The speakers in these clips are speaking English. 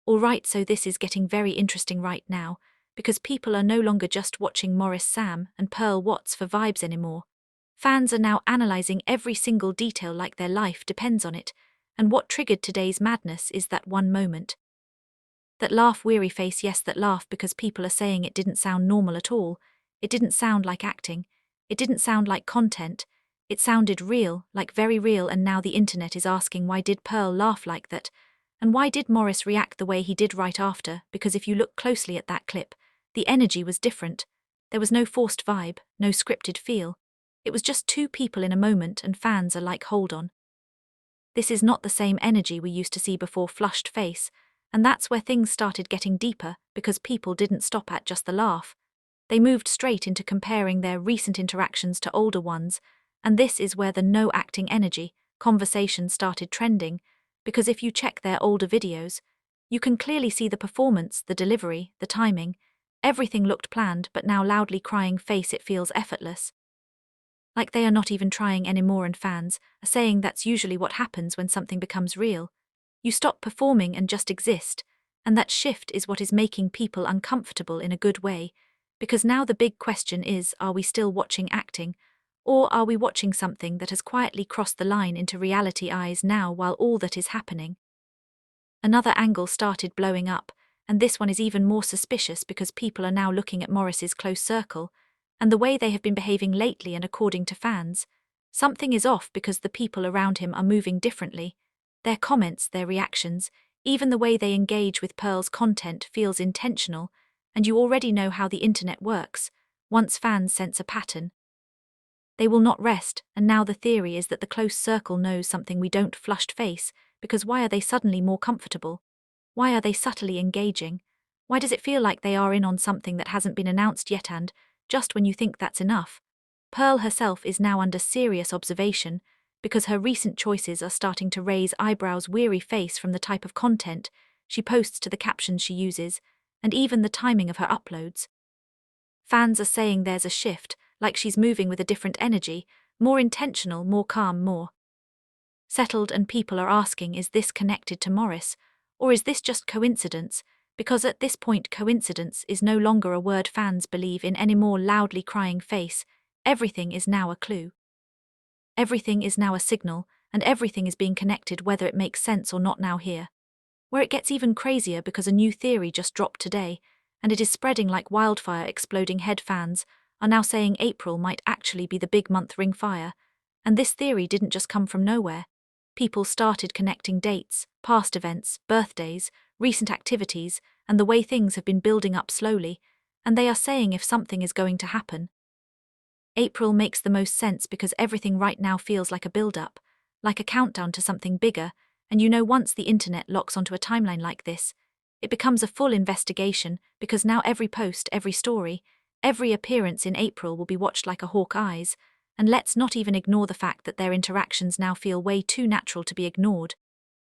Alright, so this is getting very interesting right now, because people are no longer just watching Maurice Sam and Pearl Watts for vibes anymore. Fans are now analysing every single detail like their life depends on it, and what triggered today's madness is that one moment. That laugh, weary face, yes, that laugh, because people are saying it didn't sound normal at all, it didn't sound like acting, it didn't sound like content, it sounded real, like very real, and now the internet is asking why did Pearl laugh like that, and why did Maurice react the way he did right after, because if you look closely at that clip, the energy was different. There was no forced vibe, no scripted feel. It was just two people in a moment, and fans are like, hold on. This is not the same energy we used to see before flushed face, and that's where things started getting deeper, because people didn't stop at just the laugh. They moved straight into comparing their recent interactions to older ones, and this is where the no acting energy conversation started trending, because if you check their older videos, you can clearly see the performance, the delivery, the timing. Everything looked planned, but now loudly crying face, it feels effortless. Like they are not even trying anymore, and fans are saying that's usually what happens when something becomes real. You stop performing and just exist, and that shift is what is making people uncomfortable in a good way, because now the big question is, are we still watching acting, or are we watching something that has quietly crossed the line into reality eyes now while all that is happening? Another angle started blowing up, and this one is even more suspicious because people are now looking at Maurice's close circle, and the way they have been behaving lately, and according to fans, something is off because the people around him are moving differently. Their comments, their reactions, even the way they engage with Pearl's content feels intentional, and you already know how the internet works. Once fans sense a pattern, they will not rest, and now the theory is that the close circle knows something we don't. Flushed face, because why are they suddenly more comfortable? Why are they subtly engaging? Why does it feel like they are in on something that hasn't been announced yet? And just when you think that's enough, Pearl herself is now under serious observation, because her recent choices are starting to raise eyebrows. Weary face, from the type of content she posts to the captions she uses, and even the timing of her uploads. Fans are saying there's a shift, like she's moving with a different energy, more intentional, more calm, more settled, and people are asking, is this connected to Maurice, or is this just coincidence? Because at this point coincidence is no longer a word fans believe in anymore. Loudly crying face, everything is now a clue. Everything is now a signal, and everything is being connected, whether it makes sense or not. Now here, where it gets even crazier, because a new theory just dropped today, and it is spreading like wildfire. Exploding head fans are now saying April might actually be the big month. Ring fire, and this theory didn't just come from nowhere. People started connecting dates, past events, birthdays, recent activities, and the way things have been building up slowly, and they are saying if something is going to happen, April makes the most sense, because everything right now feels like a build-up, like a countdown to something bigger, and you know once the internet locks onto a timeline like this, it becomes a full investigation, because now every post, every story, every appearance in April will be watched like a hawk's eyes. And let's not even ignore the fact that their interactions now feel way too natural to be ignored.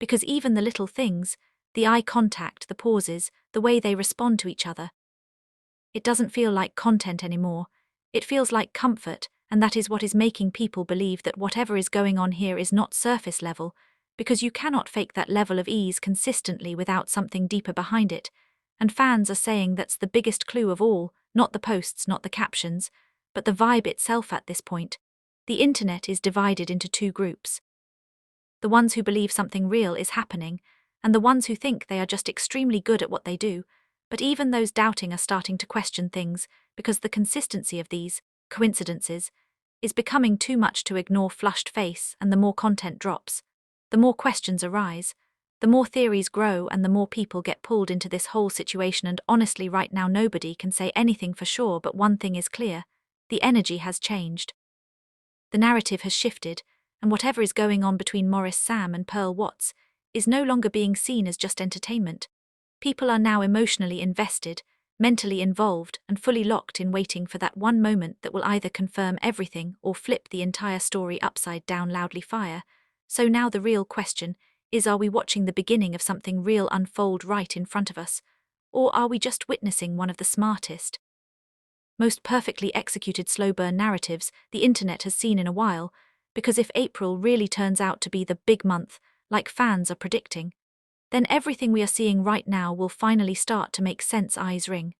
Because even the little things, the eye contact, the pauses, the way they respond to each other, it doesn't feel like content anymore. It feels like comfort, and that is what is making people believe that whatever is going on here is not surface level, because you cannot fake that level of ease consistently without something deeper behind it. And fans are saying that's the biggest clue of all, not the posts, not the captions, but the vibe itself. At this point, the internet is divided into two groups. The ones who believe something real is happening, and the ones who think they are just extremely good at what they do, but even those doubting are starting to question things, because the consistency of these coincidences is becoming too much to ignore. Flushed face, and the more content drops, the more questions arise, the more theories grow, and the more people get pulled into this whole situation. And honestly, right now nobody can say anything for sure, but one thing is clear: the energy has changed. The narrative has shifted, and whatever is going on between Maurice Sam and Pearl Watts is no longer being seen as just entertainment. People are now emotionally invested, mentally involved, and fully locked in, waiting for that one moment that will either confirm everything or flip the entire story upside down. Loudly fire. So now the real question is, are we watching the beginning of something real unfold right in front of us, or are we just witnessing one of the smartest, most perfectly executed slow burn narratives the internet has seen in a while? Because if April really turns out to be the big month, like fans are predicting, then everything we are seeing right now will finally start to make sense. Eyes ring.